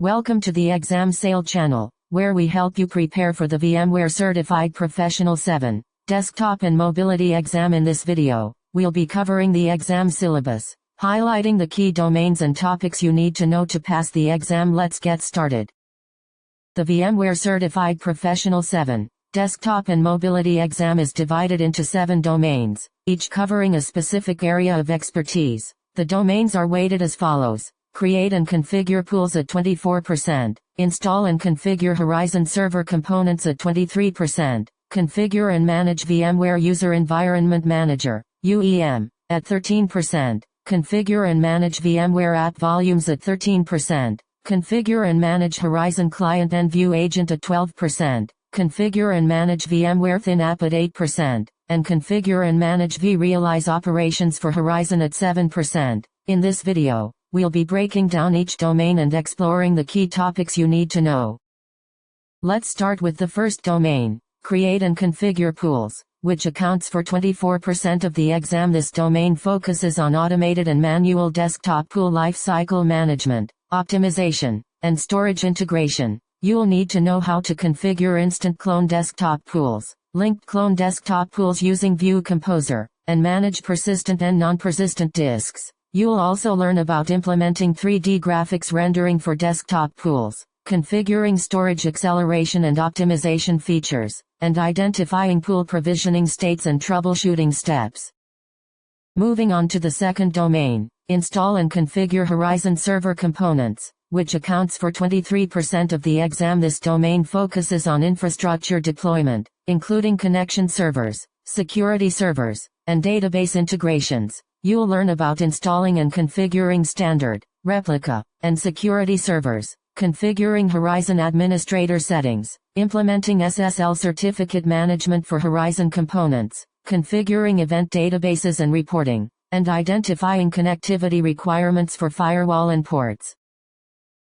Welcome to the Exam Sale channel, where we help you prepare for the VMware Certified Professional 7 desktop and mobility exam. In this video, we'll be covering the exam syllabus, highlighting the key domains and topics you need to know to pass the exam. Let's get started. The VMware Certified Professional 7 desktop and mobility exam is divided into 7 domains, each covering a specific area of expertise. The domains are weighted as follows: create and configure pools at 24%, install and configure Horizon Server components at 23%, configure and manage VMware User Environment Manager, UEM, at 13%, configure and manage VMware App Volumes at 13%, configure and manage Horizon Client and View Agent at 12%, configure and manage VMware Thin App at 8%, and configure and manage vRealize operations for Horizon at 7%. In this video, we'll be breaking down each domain and exploring the key topics you need to know. Let's start with the first domain, create and configure pools, which accounts for 24% of the exam. This domain focuses on automated and manual desktop pool lifecycle management, optimization, and storage integration. You'll need to know how to configure instant clone desktop pools, linked clone desktop pools using View Composer, and manage persistent and non-persistent disks. You'll also learn about implementing 3D graphics rendering for desktop pools, configuring storage acceleration and optimization features, and identifying pool provisioning states and troubleshooting steps. Moving on to the second domain, install and configure Horizon Server components, which accounts for 23% of the exam. This domain focuses on infrastructure deployment, including connection servers, security servers, and database integrations. You'll learn about installing and configuring standard, replica, and security servers, configuring Horizon administrator settings, implementing SSL certificate management for Horizon components, configuring event databases and reporting, and identifying connectivity requirements for firewall and ports.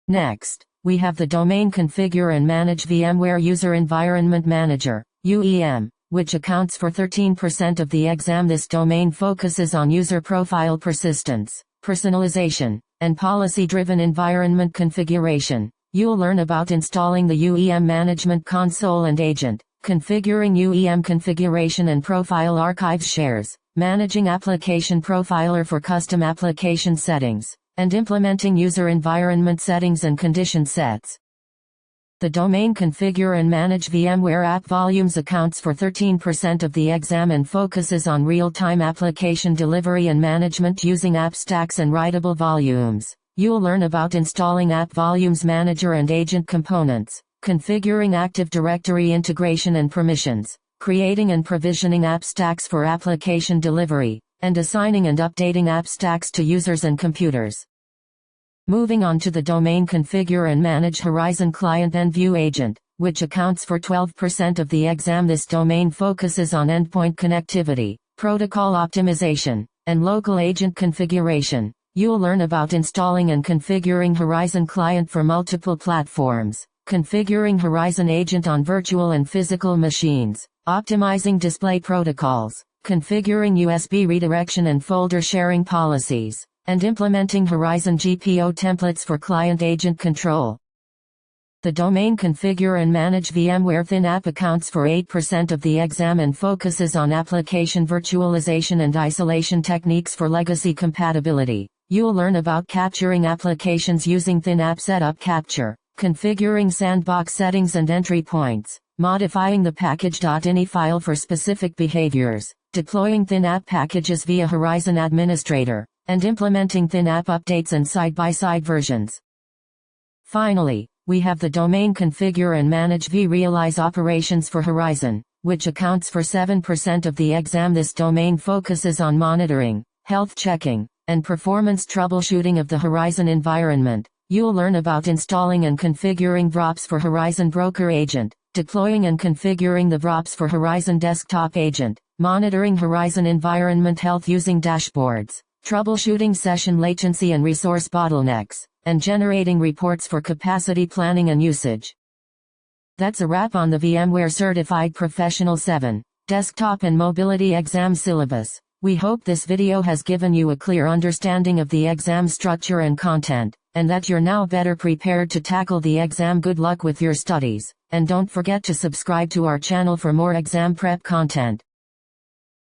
Next, we have the domain configure and manage VMware User Environment Manager, UEM, which accounts for 13% of the exam. This domain focuses on user profile persistence, personalization, and policy-driven environment configuration. You'll learn about installing the UEM Management Console and Agent, configuring UEM configuration and profile archives shares, managing Application Profiler for custom application settings, and implementing user environment settings and condition sets. The domain configure and manage VMware App Volumes accounts for 13% of the exam and focuses on real-time application delivery and management using app stacks and writable volumes. You'll learn about installing App Volumes Manager and Agent components, configuring Active Directory integration and permissions, creating and provisioning app stacks for application delivery, and assigning and updating app stacks to users and computers. Moving on to the domain configure and manage Horizon Client and View Agent, which accounts for 12% of the exam. This domain focuses on endpoint connectivity, protocol optimization, and local agent configuration. You'll learn about installing and configuring Horizon Client for multiple platforms, configuring Horizon Agent on virtual and physical machines, optimizing display protocols, configuring USB redirection and folder sharing policies, and implementing Horizon GPO templates for client agent control. The domain configure and manage VMware Thin App accounts for 8% of the exam and focuses on application virtualization and isolation techniques for legacy compatibility. You'll learn about capturing applications using Thin App Setup Capture, configuring sandbox settings and entry points, modifying the package.ini file for specific behaviors, deploying Thin App packages via Horizon Administrator, and implementing Thin App updates and side-by-side versions. Finally, we have the domain configure and manage vRealize operations for Horizon, which accounts for 7% of the exam. This domain focuses on monitoring, health checking, and performance troubleshooting of the Horizon environment. You'll learn about installing and configuring VROPs for Horizon Broker Agent, deploying and configuring the VROPs for Horizon Desktop Agent, monitoring Horizon environment health using dashboards, troubleshooting session latency and resource bottlenecks, and generating reports for capacity planning and usage. That's a wrap on the VMware Certified Professional 7 desktop and mobility exam syllabus. We hope this video has given you a clear understanding of the exam structure and content, and that you're now better prepared to tackle the exam. Good luck with your studies, and don't forget to subscribe to our channel for more exam prep content.